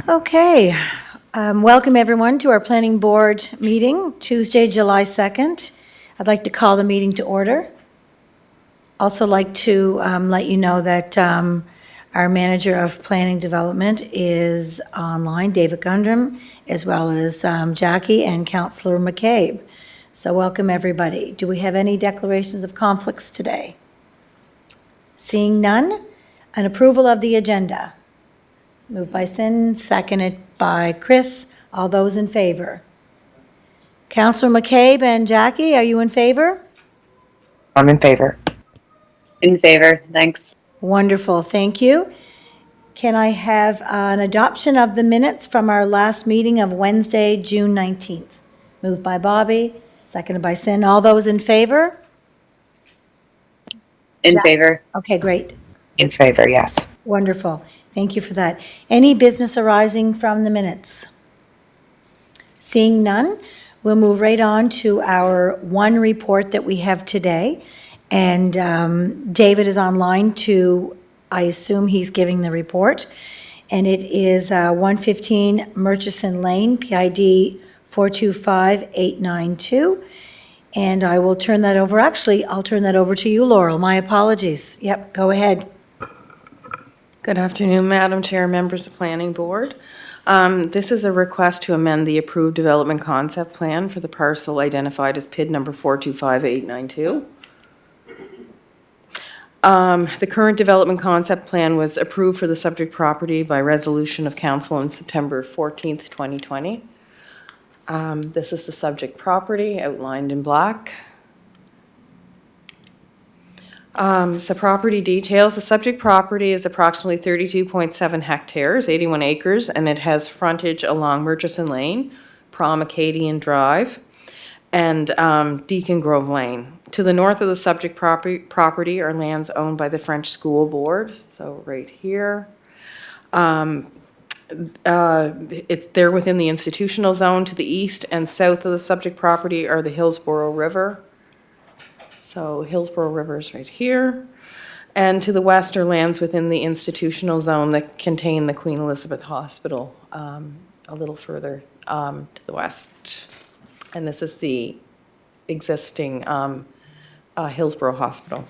Okay, welcome everyone to our planning board meeting, Tuesday, July 2nd. I'd like to call the meeting to order. Also like to let you know that our manager of planning development is online, David Gundram, as well as Jackie and Councillor McCabe. So welcome, everybody. Do we have any declarations of conflicts today? Seeing none, an approval of the agenda. Moved by Sin, seconded by Chris. All those in favor? Councillor McCabe and Jackie, are you in favor? I'm in favor. In favor, thanks. Wonderful, thank you. Can I have an adoption of the minutes from our last meeting of Wednesday, June 19th? Moved by Bobby, seconded by Sin. All those in favor? In Jack- favor. Okay, great. In favor, yes. Wonderful. Thank you for that. Any business arising from the minutes? Seeing none, we'll move right on to our one report that we have today. And David is online to, I assume he's giving the report. And it is 115 Murchison Lane, PID 425892. And I will turn that over, actually, I'll turn that over to you, Laurel. My apologies. Yep, go ahead. Good afternoon, Madam Chair, members of Planning Board. This is a request to amend the approved development concept plan for the parcel identified as PID number 425892. The current development concept plan was approved for the subject property by resolution of council on September 14th, 2020. This is the subject property outlined in black. So property details, the subject property is approximately 32.7 hectares, 81 acres, and it has frontage along Murchison Lane, Prom Acadian Drive, and Deacon Grove Lane. To the north of the subject property are lands owned by the French School Board, so right here. They're within the institutional zone. To the east and south of the subject property are the Hillsborough River. So Hillsborough River is right here. And to the west are lands within the institutional zone that contain the Queen Elizabeth Hospital a little further to the west. And this is the existing Hillsborough Hospital.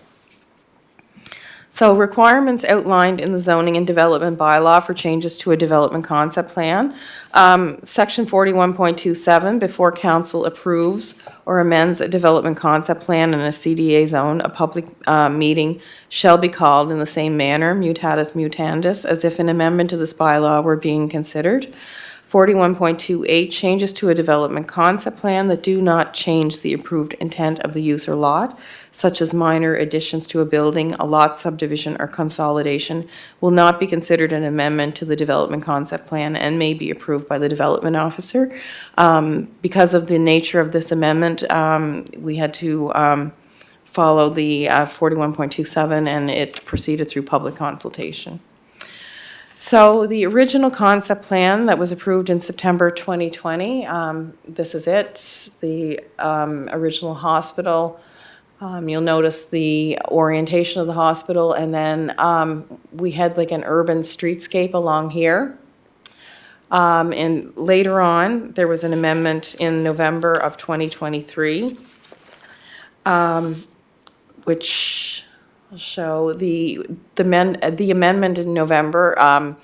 So requirements outlined in the zoning and development bylaw for changes to a development concept plan. Section 41.27, before council approves or amends a development concept plan in a CDA zone, a public meeting shall be called in the same manner, mutatis mutandis, as if an amendment to this bylaw were being considered. 41.28, changes to a development concept plan that do not change the approved intent of the use or lot, such as minor additions to a building, a lot subdivision, or consolidation, will not be considered an amendment to the development concept plan and may be approved by the development officer. Because of the nature of this amendment, we had to follow the 41.27, and it proceeded through public consultation. So the original concept plan that was approved in September 2020, this is it, the original hospital. You'll notice the orientation of the hospital, and then we had like an urban streetscape along here. And later on, there was an amendment in November of 2023, which I'll show the amendment in November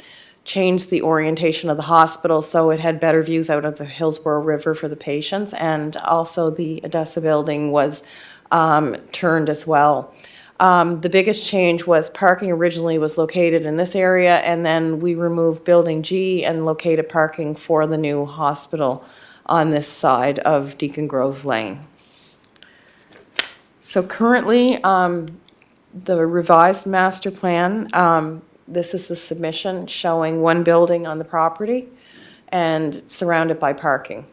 changed the orientation of the hospital so it had better views out of the Hillsborough River for the patients, and also the Odessa building was turned as well. The biggest change was parking originally was located in this area, and then we removed Building G and located parking for the new hospital on this side of Deacon Grove Lane. So currently, the revised master plan, this is the submission showing one building on the property and surrounded by parking.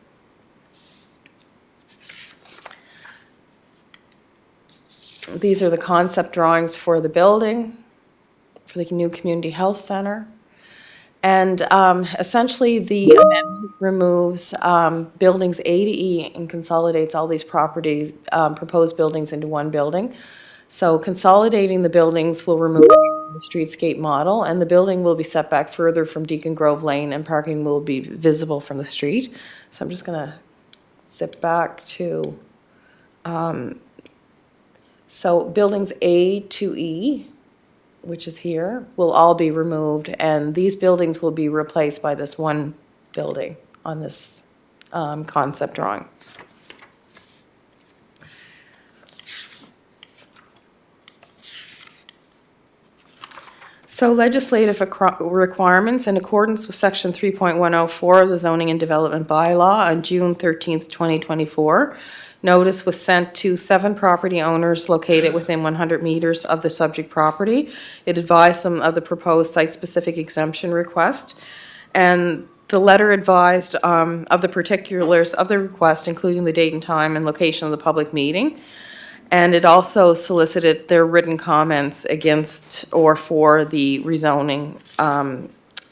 These are the concept drawings for the building, for the new community health center. And essentially the amendment removes buildings A to E and consolidates all these properties, proposed buildings into one building. So consolidating the buildings will remove streetscape model, and the building will be set back further from Deacon Grove Lane, and parking will be visible from the street. So I'm just going to zip back to, so buildings A to E, which is here, will all be removed, and these buildings will be replaced by this one building on this concept drawing. So legislative requirements in accordance with Section 3.104 of the Zoning and Development Bylaw on June 13th, 2024. Notice was sent to 7 property owners located within 100 meters of the subject property. It advised them of the proposed site-specific exemption request, and the letter advised of the particulars of the request, including the date and time and location of the public meeting. And it also solicited their written comments against or for the rezoning and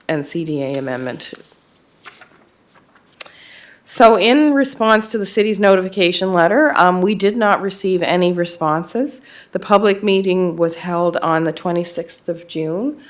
CDA amendment. So in response to the city's notification letter, we did not receive any responses. The public meeting was held on the 26th of June.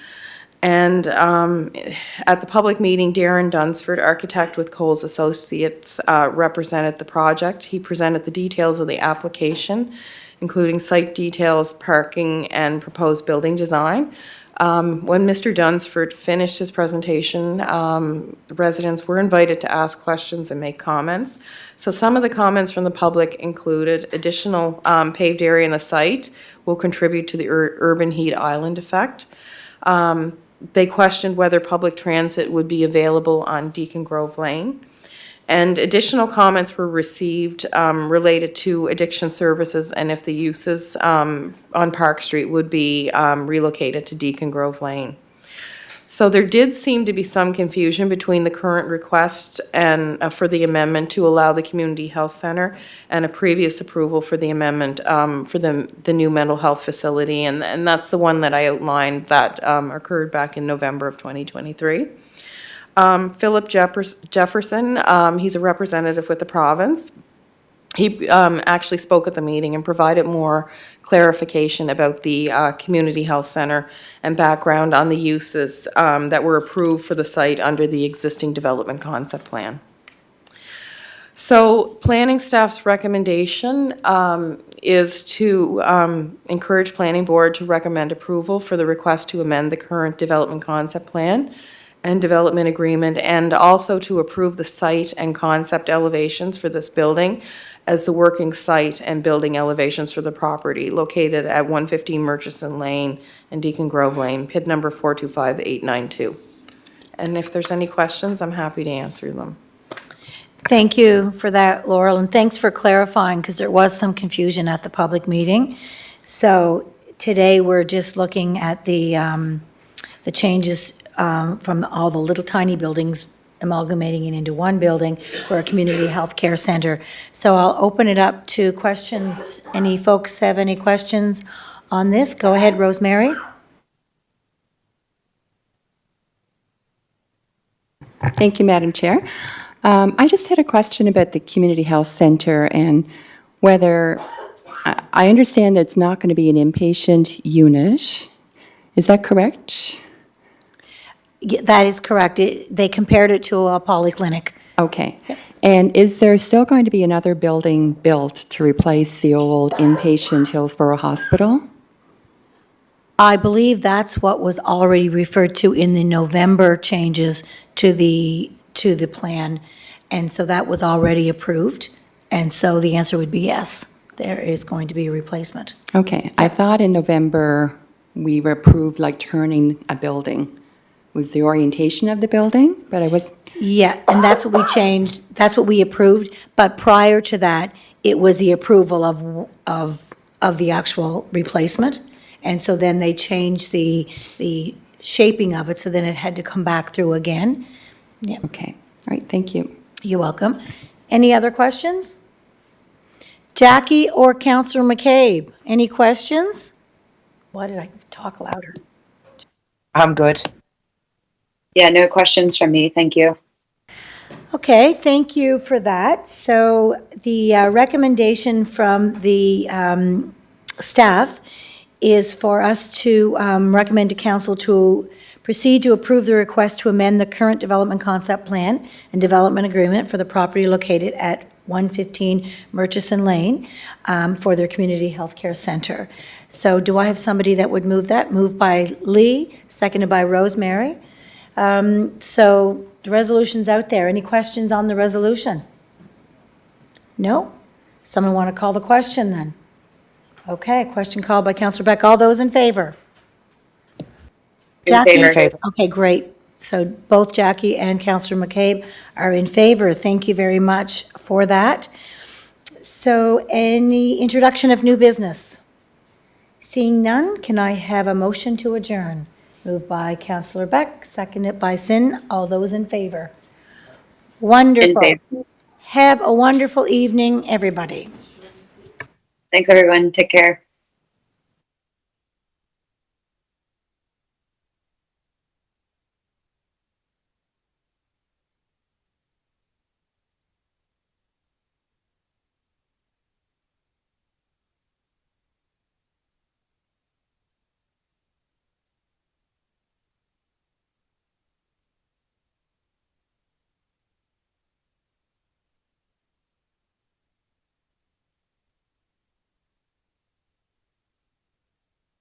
And at the public meeting, Darren Dunsford, architect with Coles Associates, represented the project. He presented the details of the application, including site details, parking, and proposed building design. When Mr. Dunsford finished his presentation, residents were invited to ask questions and make comments. So some of the comments from the public included additional paved area in the site will contribute to the urban heat island effect. They questioned whether public transit would be available on Deacon Grove Lane. And additional comments were received related to addiction services and if the uses on Park Street would be relocated to Deacon Grove Lane. So there did seem to be some confusion between the current request and for the amendment to allow the community health center and a previous approval for the amendment for the new mental health facility. And that's the one that I outlined that occurred back in November of 2023. Philip Jefferson, he's a representative with the province. He actually spoke at the meeting and provided more clarification about the community health center and background on the uses that were approved for the site under the existing development concept plan. So planning staff's recommendation is to encourage planning board to recommend approval for the request to amend the current development concept plan and development agreement, and also to approve the site and concept elevations for this building as the working site and building elevations for the property located at 115 Murchison Lane and Deacon Grove Lane, PID number 425892. And if there's any questions, I'm happy to answer them. Thank you for that, Laurel, and thanks for clarifying, because there was some confusion at the public meeting. So today, we're just looking at the changes from all the little tiny buildings, amalgamating it into one building for a community health care center. So I'll open it up to questions. Any folks have any questions on this? Go ahead, Rosemary. Thank you, Madam Chair. I just had a question about the community health center and whether, I understand that it's not going to be an inpatient unit. Is that correct? That is correct. They compared it to a polyclinic. Okay. And is there still going to be another building built to replace the old inpatient Hillsborough Hospital? I believe that's what was already referred to in the November changes to the plan. And so that was already approved. And so the answer would be yes, there is going to be a replacement. Okay. I thought in November we approved like turning a building. Was the orientation of the building, but I was... Yeah, and that's what we changed, that's what we approved, but prior to that, it was the approval of the actual replacement, and so then they changed the shaping of it, so then it had to come back through again. Yeah. Okay, all right, thank you. You're welcome. Any other questions? Jackie or Councillor McCabe, any questions? Why did I talk louder? I'm good. Yeah, no questions from me. Thank you. Okay, thank you for that. So the recommendation from the staff is for us to recommend to council to proceed to approve the request to amend the current development concept plan and development agreement for the property located at 115 Murchison Lane for their community health care center. So do I have somebody that would move that? Moved by Lee, seconded by Rosemary. So the resolution's out there. Any questions on the resolution? No? Someone want to call the question then? Okay, question called by Councillor Beck. All those in favor? In Jackie? favor. In favor. Okay, great. So both Jackie and Councillor McCabe are in favor. Thank you very much for that. So any introduction of new business? Seeing none, can I have a motion to adjourn? Moved by Councillor Beck, seconded by Sin. All those in favor? In Wonderful. favor. Have a wonderful evening, everybody. Thanks, everyone. Take care.